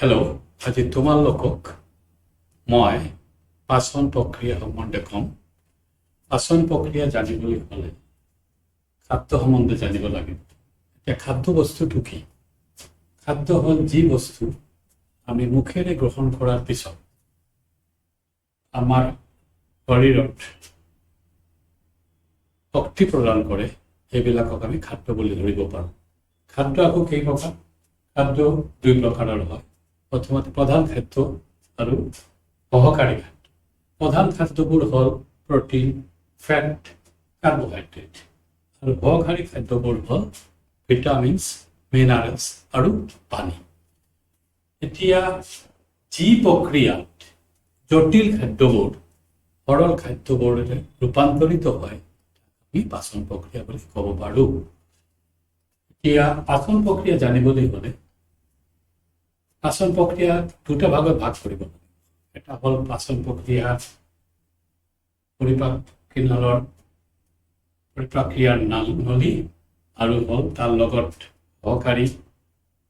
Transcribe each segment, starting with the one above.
Hello', আজি তোমালোকক মই পাচন প্ৰক্ৰিয়া সম্বন্ধে ক'ম। পাচন প্ৰক্ৰিয়া জানিবলৈ হ'লে খাদ্য সম্বন্ধে জানিব লাগিব। এতিয়া খাদ্য বস্তুটো কি? খাদ্য হ'ল যি বস্তু আমি মুখেৰে গ্ৰহণ কৰাৰ পিছত আমাৰ শৰীৰত শক্তি প্ৰদান কৰে, সেইবিলাকক আমি খাদ্য বুলি ধৰিব পাৰোঁ। খাদ্য আকৌ কেই প্ৰকাৰ? খাদ্য দুই প্ৰকাৰৰ হয়। প্ৰথমতে প্ৰধান খাদ্য আৰু সহকাৰী খাদ্য। প্ৰধান খাদ্যবোৰ হ'ল প্ৰটিন, ফেট, কাৰ্বহাইড্ৰেট, আৰু সহকাৰী খাদ্যবোৰ হ'ল ভিটামিনছ, মিনাৰেলছ আৰু পানী। এতিয়া যি প্ৰক্ৰিয়াত জটিল খাদ্যবোৰ সৰল খাদ্যবোৰেৰে ৰূপান্তৰিত হয়, আমি পাচন প্ৰক্ৰিয়া বুলি ক'ব পাৰোঁ। এতিয়া পাচন প্ৰক্ৰিয়া জানিবলৈ হ'লে পাচন প্ৰক্ৰিয়া দুটা ভাগত ভাগ কৰিব লাগে। এটা হ'ল পাচন প্ৰক্ৰিয়া পৰিপাক্ৰিয়াৰ নলী, আৰু হ'ল তাৰ লগত সহকাৰী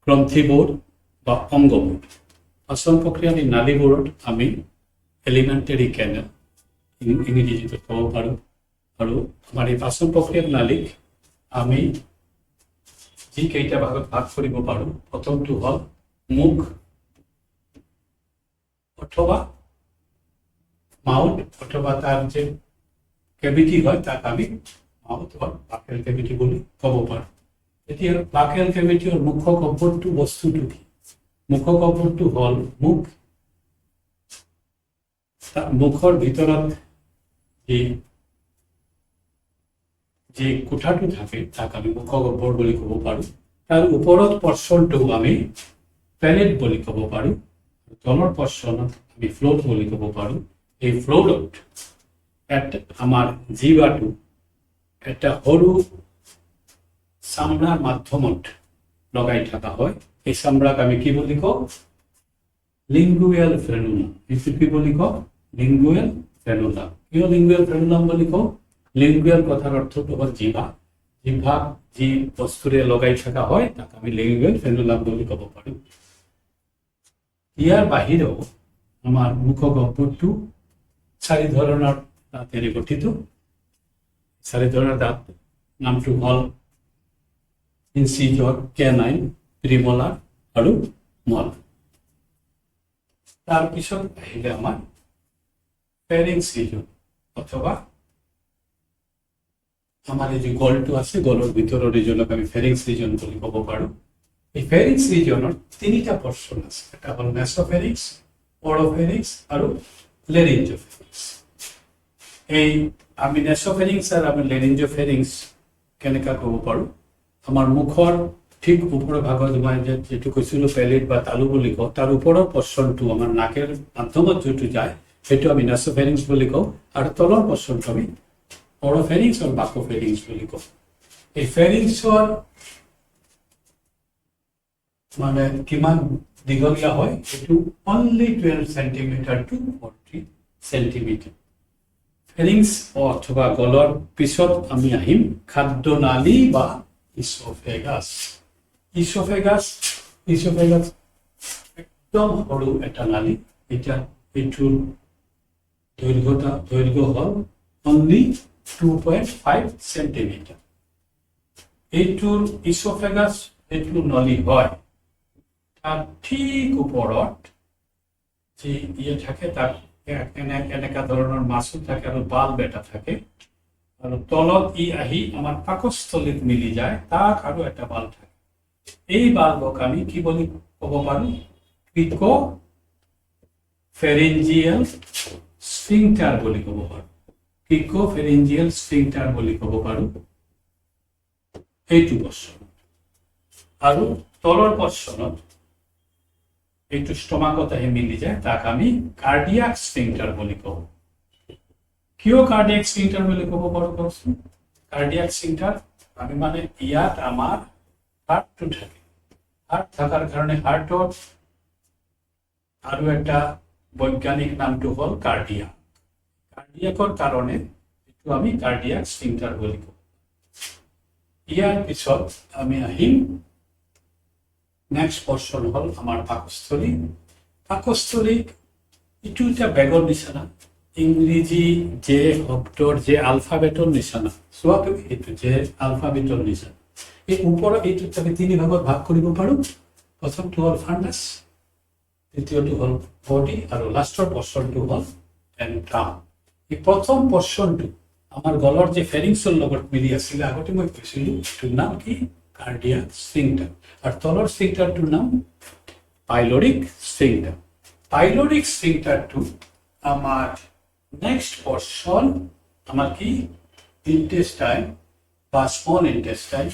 গ্ৰন্থিবোৰ বা অংগবোৰ। পাচন প্ৰক্ৰিয়াৰ এই নালীবোৰত আমি এলিমেণ্টেৰী কেনেল ইংৰাজীত ক'ব পাৰোঁ। আৰু আমাৰ এই পাচন প্ৰক্ৰিয়াৰ নালীক আমি যি কেইটা ভাগত ভাগ কৰিব পাৰোঁ, প্ৰথমটো হ'ল মুখ অথবা মাউথ, অথবা তাৰ যে কেভিটি হয় তাক আমি মাউথ বা বাকেল কেভিটি বুলি ক'ব পাৰোঁ। এতিয়া বাকেল কেভিটিৰ মুখ্য কৰ্পূৰটো বস্তুটো কি? মুখ্য কৰ্পূৰটো হ'ল মুখ। মুখৰ ভিতৰত যি কোঠাটো থাকে তাক আমি মুখ্য কৰ্পূৰ বুলি ক'ব পাৰোঁ। তাৰ ওপৰত পৰ্চনটো আমি পেলেট বুলি ক'ব পাৰোঁ। তলৰ পৰ্চনত আমি ফ্লোট বুলি ক'ব পাৰোঁ। এই ফ্লোটত আমাৰ জিভাটো এটা সৰু চামৰাৰ মাধ্যমত লগাই থকা হয়। এই চামৰাক আমি কি বুলি কওঁ? লিংগুৱেল ফ্ৰেনুলাম। এইটো কি বুলি কওঁ? লিংগুৱেল ফ্ৰেনুলাম। কিয় লিংগুৱেল ফ্ৰেনুলাম বুলি কওঁ? লিংগুৱেল কথাৰ অৰ্থটো হ'ল জিভা। জিভাক যি বস্তুৰে লগাই থকা হয় তাক আমি লিংগুৱেল ফ্ৰেনুলাম বুলি ক'ব পাৰোঁ। ইয়াৰ বাহিৰেও আমাৰ মুখ্য কৰ্পূৰটো 4 ধৰণৰ দাঁতেৰে গঠিত। 4 ধৰণৰ দাঁত নামটো হ'ল ইনচিজৰ, কেনাইন, প্ৰিমলাৰ আৰু মলাৰ। তাৰপিছত আহিলে আমাৰ ফেৰিংছ ৰিজন, অথবা আমাৰ এই যে গলটো আছে, গলৰ ভিতৰৰ ৰিজনক আমি ফেৰিংছ ৰিজন বুলি ক'ব পাৰোঁ। এই ফেৰিংছ ৰিজনৰ 3টা পৰ্চন আছে। এটা হ'ল মেছ'ফেৰিংছ, অৰ'ফেৰিংছ আৰু লেৰিঞ্জোফেৰিংছ। এই আমি নেছ'ফেৰিংছ আৰু আমি লেৰিঞ্জোফেৰিংছ কেনেকৈ ক'ব পাৰোঁ? আমাৰ মুখৰ ঠিক ওপৰৰ ভাগত মই যিটো কৈছিলোঁ পেলেট বা তালু বুলি কওঁ, তাৰ ওপৰৰ পৰ্চনটো আমাৰ নাকেৰ মাধ্যমত যিটো যায় সেইটো আমি নেছ'ফেৰিংছ বুলি কওঁ, আৰু তলৰ পৰ্চনটো আমি অৰ'ফেৰিংছ আৰু বাক'ফেৰিংছ বুলি কওঁ। এই ফেৰিংছৰ মানে কিমান দীঘলীয়া হয়? এইটো only 12 cm to 40 cm। Pharynx অথবা গলৰ পিছত আমি আহিম খাদ্য নালী বা ইছ'ফেগাছ। ইছ'ফেগাছ একদম সৰু এটা নালী। এতিয়া এইটোৰ দৈৰ্ঘ্য হ'ল অনলি 2.5 cm। এইটোৰ ইছ'ফেগাছ এইটো নলী হয়, তাৰ ঠিক ওপৰত যি থাকে তাক এনেকা ধৰণৰ মাছো থাকে আৰু বাল্ব এটা থাকে, আৰু তলত আহি আমাৰ পাকস্থলীত মিলি যায়, তাক আৰু এটা বাল্ব থাকে। এই বাল্বক আমি কি বুলি ক'ব পাৰোঁ? ক্ৰিক'ফেৰিঞ্জিয়েল স্ফিংটাৰ বুলি ক'ব পাৰোঁ। ক্ৰিক'ফেৰিঞ্জিয়েল স্ফিংটাৰ বুলি ক'ব পাৰোঁ এইটো পৰ্চন। আৰু তলৰ পৰ্চনত এইটো ষ্টমাকত আহি মিলি যায়, তাক আমি কাৰ্ডিয়াক স্ফিংটাৰ বুলি কওঁ। কিয় কাৰ্ডিয়াক স্ফিংটাৰ বুলি ক'ব পাৰোঁ কওকচোন? কাৰ্ডিয়াক স্ফিংটাৰ আমি মানে ইয়াত আমাৰ হাৰ্টটো থাকে। হাৰ্ট থকাৰ কাৰণে হাৰ্টত আৰু এটা বৈজ্ঞানিক নামটো হ'ল কাৰ্ডিয়াক। কাৰ্ডিয়াকৰ কাৰণে এইটো আমি কাৰ্ডিয়াক স্ফিংটাৰ বুলি কওঁ। ইয়াৰ পিছত আমি আহিম নেক্সট পৰ্চন হ'ল আমাৰ পাকস্থলী। পাকস্থলী এইটো এটা বেগৰ নিচিনা, ইংৰাজী যে শব্দৰ যে আলফাবেটৰ নিচিনা, চোৱা তুমি এইটো যে আলফাবেটৰ নিচিনা। এই ওপৰৰ এইটোত আমি তিনি ভাগত ভাগ কৰিব পাৰোঁ। প্ৰথমটো হ'ল ফাৰ্নাছ, দ্বিতীয়টো হ'ল বডি, আৰু লাষ্টৰ পৰ্চনটো হ'ল এন্ট্ৰাম। এই প্ৰথম পৰ্চনটো আমাৰ গলৰ যে ফেৰিংছৰ লগত মিলি আছিলে, আগতে মই কৈছিলোঁ এইটোৰ নাম কি কাৰ্ডিয়াক স্ফিংটাৰ, আৰু তলৰ স্ফিংটাৰটোৰ নাম পাইলৰিক স্ফিংটাৰ। পাইলরিক স্ফিংটারটো আমার নেক্সট পর্শন আমার কি ইন্টেস্টাইন বা স্মল ইন্টেস্টাইন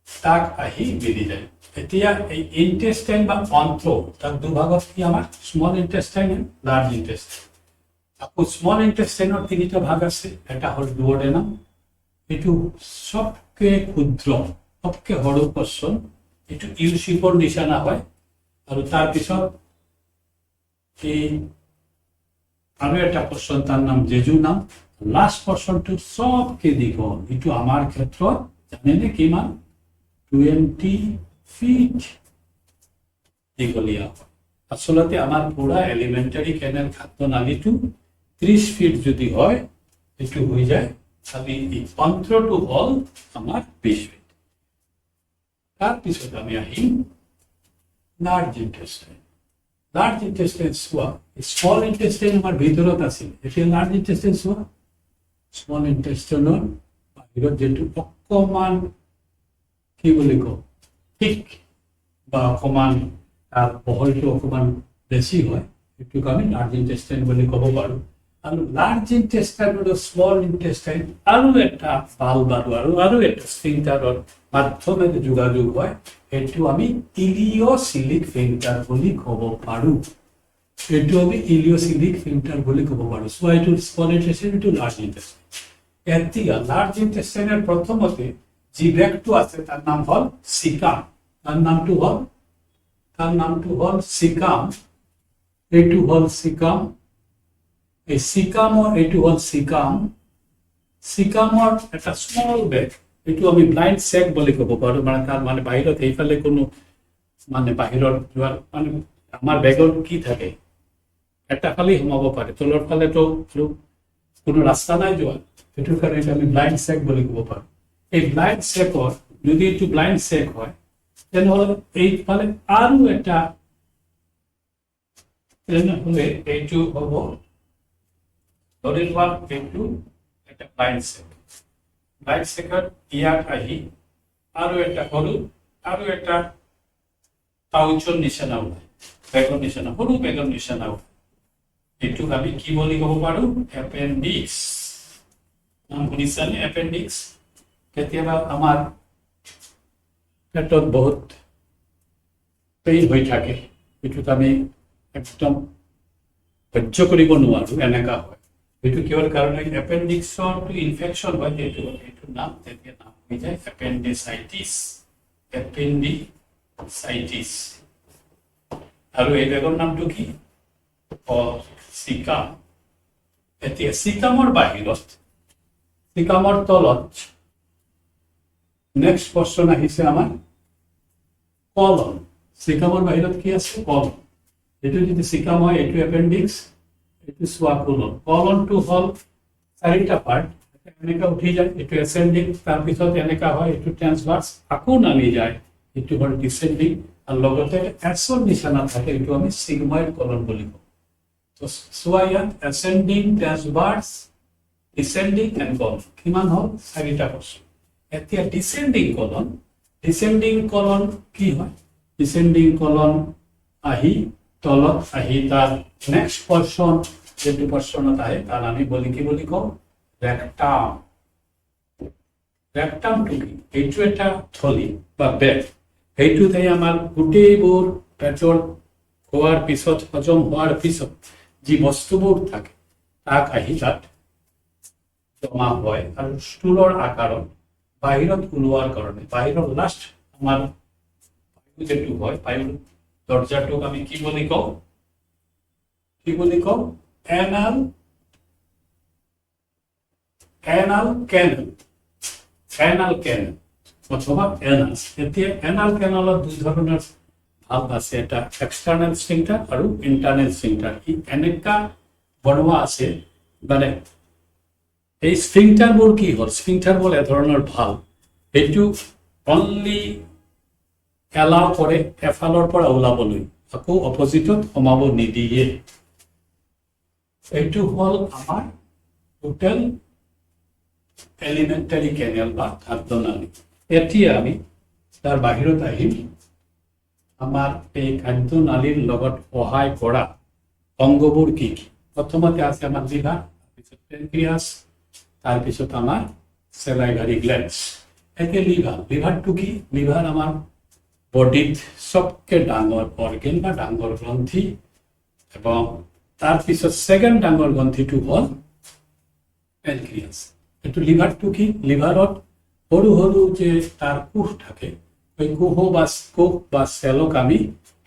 তাক আহি মিলি যায়। এতিয়া এই ইন্টেস্টাইন বা অন্ত্র তাক দুভাগত কি আমার small intestine and large intestine. আকৌ স্মল ইন্টেস্টাইনৰ তিনিটা ভাগ আছে, এটা হ'ল ডুওডেনাম, এইটো সবকে ক্ষুদ্ৰ সবকে সৰু পৰ্চন, এইটো ইউ শেপৰ নিচিনা হয়। আৰু তাৰপিছত এই আৰু এটা পৰ্চন তাৰ নাম জেজুনাম। লাষ্ট পৰ্চনটো সবকে দীঘল, এইটো আমাৰ ক্ষেত্ৰত জানেনে কিমান 20 ফিট দীঘলীয়া হয়। আচলতে আমাৰ পুৰা এলিমেণ্টাৰী কেনেল খাদ্য নালীটো 30 ফিট যদি হয়, এইটো হৈ যায় খালি এই অন্ত্ৰটো হ'ল আমাৰ 20 ফিট। তাৰপিছত আমি আহিম লাৰ্জ ইন্টেস্টাইন। লাৰ্জ ইন্টেস্টাইন চোৱা, স্মল ইন্টেস্টাইন আমাৰ ভিতৰত আছিল, এতিয়া লাৰ্জ ইন্টেস্টাইন চোৱা। স্মল ইন্টেস্টাইনৰ বাহিৰত যেটো অকমান কি বুলি কওঁ ঠিক বা অকমান তাৰ বহলটো অকমান বেছি হয়, এইটোক আমি লাৰ্জ ইন্টেস্টাইন বুলি ক'ব পাৰোঁ। আৰু লাৰ্জ ইন্টেস্টাইন আৰু স্মল ইন্টেস্টাইন আৰু এটা বাল্ব আৰু এটা স্ফিংটাৰৰ মাধ্যমেৰে যোগাযোগ হয়, এইটো আমি ইলিওচিলিক স্ফিংটাৰ বুলি ক'ব পাৰোঁ। এইটো আমি ইলিওচিলিক স্ফিংটাৰ বুলি ক'ব পাৰোঁ। চ' এইটো স্মল ইন্টেস্টাইন, এইটো লাৰ্জ ইন্টেস্টাইন। এতিয়া লাৰ্জ ইন্টেস্টাইনৰ প্ৰথমতে যি ব্ৰেকটো আছে তাৰ নাম হ'ল সিকাম। তাৰ নামটো হ'ল সিকাম। এইটো হ'ল সিকাম। এই সিকামৰ এইটো হ'ল সিকাম। সিকামৰ এটা স্মল বেগ, এইটো আমি ব্লাইণ্ড চেক বুলি ক'ব পাৰোঁ। মানে তাৰ মানে বাহিৰত এইফালে কোনো মানে বাহিৰত যোৱাৰ মানে আমাৰ বেগত কি থাকে, এটা ফালেই সোমাব পাৰে, তলৰ ফালেতো কোনো ৰাস্তা নাই যোৱাৰ, সেইটো কাৰণে আমি ব্লাইণ্ড চেক বুলি ক'ব পাৰোঁ। এই ব্লাইণ্ড চেকৰ যদি এইটো ব্লাইণ্ড চেক হয়, তেনেহ'লে এইফালে আৰু এটা, তেনেহ'লে এইটো হ'ব ধৰি লোৱা এইটো এটা ব্লাইণ্ড চেক। ব্লাইণ্ড চেকত ইয়াত আহি আৰু এটা সৰু আৰু এটা পাউচৰ নিচিনা ওলায়, বেগৰ নিচিনা, সৰু বেগৰ নিচিনা ওলায়। এইটোক আমি কি বুলি ক'ব পাৰোঁ এপেণ্ডিক্স। নাম শুনিছানে এপেণ্ডিক্স? কেতিয়াবা আমাৰ পেটত বহুত পেইন হৈ থাকে, এইটোত আমি একদম সহ্য কৰিব নোৱাৰোঁ, এনেকা হয়। এইটো কিহৰ কাৰণে এপেণ্ডিক্সৰটো ইনফেকশ্যন হয়, এইটোৰ নাম তেতিয়া নাম হৈ যায় এপেণ্ডিচাইটিছ। এপেণ্ডিচাইটিছ। আৰু এই বেগৰ নামটো কি সিকাম। এতিয়া সিকামৰ বাহিৰত, সিকামৰ তলত নেক্সট পৰ্চন আহিছে আমাৰ কলন। সিকামৰ বাহিৰত কি আছে কলন। এইটো যদি সিকাম হয়, এইটো এপেণ্ডিক্স, এইটো চোৱা কলন। কলনটো হ'ল 4টা পাৰ্ট, এনেকা উঠি যায়, এইটো এচেণ্ডিং, তাৰপিছত এনেকা হয়, এইটো ট্ৰেন্সভাৰ্স, আকৌ নামি যায়, এইটো হ'ল ডিচেণ্ডিং, আৰু লগতে এছৰ নিচিনা থাকে, এইটো আমি সিগময়েড কলন বুলি কওঁ। তো চোৱা ইয়াত এচেণ্ডিং, ট্ৰেন্সভাৰ্স, ডিচেণ্ডিং এণ্ড কলন কিমান হ'ল 4টা পৰ্চন। এতিয়া ডিচেণ্ডিং কলন কি হয়? ডিচেণ্ডিং কলন আহি তলত আহি তাৰ নেক্সট পৰ্চন যেটো পৰ্চনত আহে তাৰ আমি কি বুলি কওঁ ৰেক্টাম। ৰেক্টামটো কি? এইটো এটা থলি বা বেগ, সেইটোতে আমাৰ গোটেইবোৰ পেটৰ খোৱাৰ পিছত, হজম হোৱাৰ পিছত যি বস্তুবোৰ থাকে তাক আহি তাত জমা হয়, আৰু ষ্টুলৰ আকাৰত বাহিৰত ওলোৱাৰ কাৰণে বাহিৰৰ লাষ্ট আমাৰ যেটো হয় বায়ুৰ দৰ্জাটোক আমি কি বুলি কওঁ এনাল কেনেল। অথবা এনালছ। এতিয়া এনাল কেনালত দুই ধৰণৰ ভাল্ভ আছে, এটা এক্সটাৰ্নেল স্ফিংটাৰ আৰু ইণ্টাৰনেল স্ফিংটাৰ। ই এনেকা বনোৱা আছে মানে এই স্ফিংটাৰবোৰ কি হ'ল, স্ফিংটাৰবোৰ এধৰণৰ ভাল্ভ, এইটো অনলি এলাও কৰে এফালৰ পৰা ওলাবলৈ, আকৌ অপজিটত সোমাব নিদিয়ে। এইটো হ'ল আমাৰ টোটেল এলিমেণ্টাৰী কেনেল বা খাদ্যনালী। এতিয়া আমি তাৰ বাহিৰত আহিম। আমাৰ এই খাদ্যনালীৰ লগত সহায় কৰা অংগবোৰ কি কি? প্ৰথমতে আছে আমাৰ লিভাৰ, তাৰপিছত পেনক্ৰিয়াছ, তাৰপিছত আমাৰ চেলাইভাৰী গ্লেণ্ডছ। এতিয়া লিভাৰটো কি? লিভাৰ আমাৰ বডিত সবকে ডাঙৰ অৰ্গেন বা ডাঙৰ গ্ৰন্থি, এবং তাৰপিছত ছেকেণ্ড ডাঙৰ গ্ৰন্থিটো হ'ল পেনক্ৰিয়াছ। এইটো লিভাৰটো কি? লিভাৰত সৰু সৰু যে তাৰ কোষ থাকে, ওই কোষ বা চেলক আমি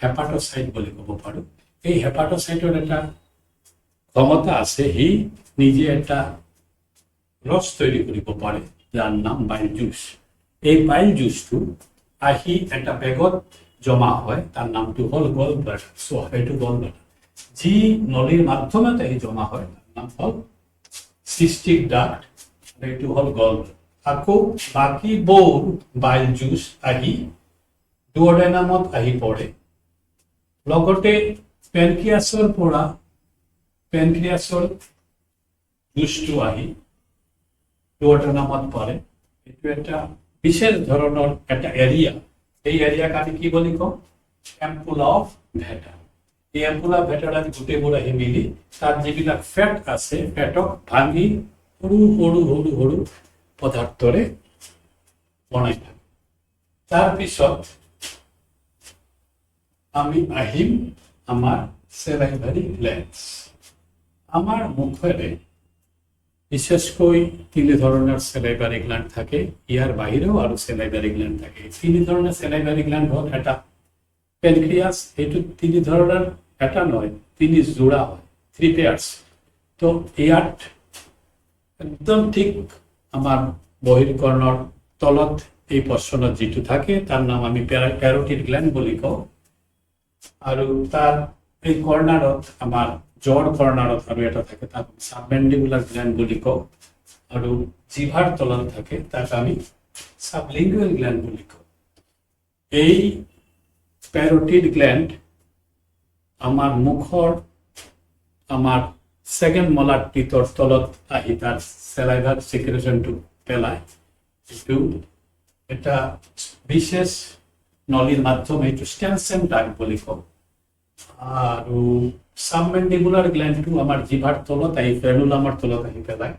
হেপাটোসাইট বুলি ক'ব পাৰোঁ। এই হেপাটোসাইটৰ এটা ক্ষমতা আছে, সি নিজে এটা ৰস তৈৰি কৰিব পাৰে, যাৰ নাম বাইল জুচ। এই বাইল জুচটো আহি এটা বেগত জমা হয়, তাৰ নামটো হ'ল গল ব্লাডাৰ। সেইটো গল ব্লাডাৰ যি নলীৰ মাধ্যমত আহি জমা হয়, তাৰ নাম হ'ল সিস্টিক ডাক্ট, এইটো হ'ল গল ব্লাডাৰ। আকৌ বাকীবোৰ বাইল জুচ আহি ডুওডেনামত আহি পৰে, লগতে পেনক্ৰিয়াছৰ পৰা পেনক্ৰিয়াছৰ জুচটো আহি ডুওডেনামত পৰে। এইটো এটা বিশেষ ধৰণৰ এটা এৰিয়া। এই এৰিয়াক আমি কি বুলি কওঁ? Ampulla of ভেটাৰ। এই এম্পুলা অফ ভেটাৰ আমি গোটেইবোৰ আহি মিলি তাত যিবিলাক ফেট আছে, ফেটক ভাঙি সৰু সৰু সৰু সৰু পদাৰ্থৰে বনাই থাকে। তাৰপিছত আমি আহিম আমাৰ চেলাইভাৰী গ্লেণ্ডছ। আমাৰ মুখেৰে বিশেষকৈ তিনি ধৰণৰ চেলাইভাৰী গ্ল্যান্ড থাকে, ইয়াৰ বাহিৰেও আৰু চেলাইভাৰী গ্ল্যান্ড থাকে। তিনি ধৰণৰ চেলাইভাৰী গ্ল্যান্ড হ'ল এটা পেনক্ৰিয়াছ, এইটো তিনি ধৰণৰ, এটা নহয়, তিনি জোড়া হয়, 3 pairs। তো ইয়াত একদম ঠিক আমাৰ বহিৰ্কৰ্ণৰ তলত এই পৰ্চনত যিটো থাকে তাৰ নাম আমি প্যাৰোটিড গ্ল্যান্ড বুলি কওঁ, আৰু তাৰ এই কৰ্ণাৰত আমাৰ জৰ কৰ্ণাৰত আৰু এটা থাকে, তাক সাবমেন্ডিবুলাৰ গ্ল্যান্ড বুলি কওঁ, আৰু জিভাৰ তলত থাকে তাক আমি সাবলিঙ্গুয়াল গ্ল্যান্ড বুলি কওঁ। এই প্যাৰোটিড গ্ল্যান্ড আমাৰ মুখৰ আমাৰ সেকেন্ড মলাৰ টিথৰ তলত আহি তাৰ সেলাইভাৰ সিক্ৰেশনটো পেলায়। এইটো এটা বিশেষ নলীৰ মাধ্যমে এইটো স্টেনসেম ডাক্ট বুলি কওঁ। আৰু সাবমেন্ডিবুলাৰ গ্ল্যান্ডটো আমাৰ জিভাৰ তলত আহি ফ্ৰেনুলামৰ তলত আহি পেলায়।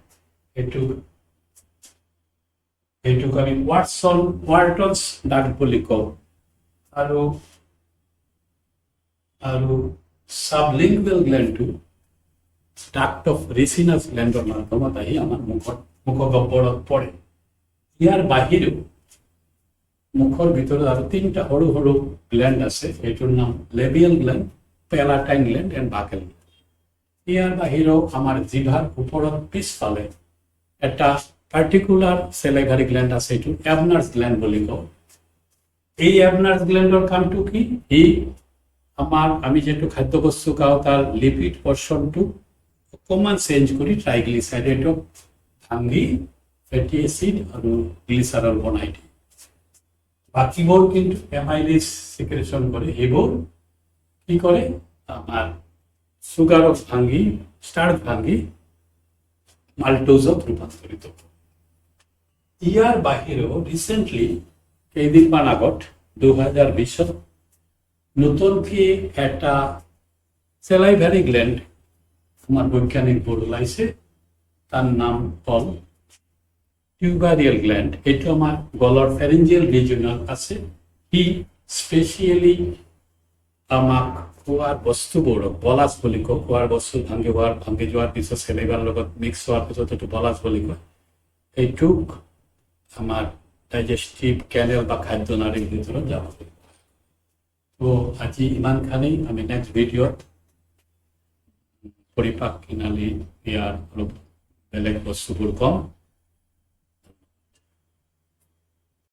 এইটোক আমি ওয়াটসন্স ডাক্ট বুলি কওঁ। আৰু সাবলিঙ্গুয়াল গ্ল্যান্ডটো ডাক্ট অফ ৰিসিনাস গ্ল্যান্ডৰ মাধ্যমত আহি আমাৰ মুখগহ্বৰত পৰে। ইয়াৰ বাহিৰেও মুখৰ ভিতৰত আৰু তিনিটা সৰু সৰু গ্ল্যান্ড আছে, এইটোৰ নাম labial gland, palatine gland and buccal gland. ইয়াৰ বাহিৰেও আমাৰ জিভাৰ ওপৰত পিছফালে এটা পাৰ্টিকুলাৰ চেলাইভাৰী গ্ল্যান্ড আছে, এইটো এবনাৰ্ছ গ্ল্যান্ড বুলি কওঁ। এই এবনাৰ্ছ গ্ল্যান্ডৰ কামটো কি? আমি যেটো খাদ্য বস্তু খাওঁ তাৰ লিপিড পৰ্চনটো অকণমান চেঞ্জ কৰি ট্ৰাইগ্লিচাইডেটক ভাঙি ফেটি এচিড আৰু গ্লিচাৰল বনাই দিয়ে। বাকীবোৰ কিন্তু এমাইলেজ সিক্ৰেশন কৰে, সেইবোৰ কি কৰে? আমাৰ সুগাৰক ভাঙি স্টাৰ্চ ভাঙি মাল্টোজত ৰূপান্তৰিত কৰে। ইয়াৰ বাহিৰেও ৰিসেন্টলি কেইদিনমান আগত 2020 নতুনকৈ এটা চেলাইভাৰী গ্ল্যান্ড আমাৰ বৈজ্ঞানিকবোৰ ওলাইছে, তাৰ নাম হ'ল টিউবাৰিয়েল গ্ল্যান্ড। এইটো আমাৰ গলৰ ফেৰিঞ্জিয়েল ৰিজনত আছে। ই স্পেচিয়েলি আমাক খোৱাৰ বস্তুবোৰক বলাছ বুলি কয়, খোৱাৰ বস্তু ভাঙি যোৱাৰ পিছত চেলাইভাৰ লগত মিক্স হোৱাৰ পিছত এইটো বলাছ বুলি কয়। এইটোক আমাৰ ডাইজেষ্টিভ কেনেল বা খাদ্যনালীৰ ভিতৰত যাব লাগিব। তো আজি ইমানখানেই। আমি নেক্সট ভিডিঅ'ত পৰিপাক নালী ইয়াৰ অলপ বেলেগ বস্তুবোৰ কম।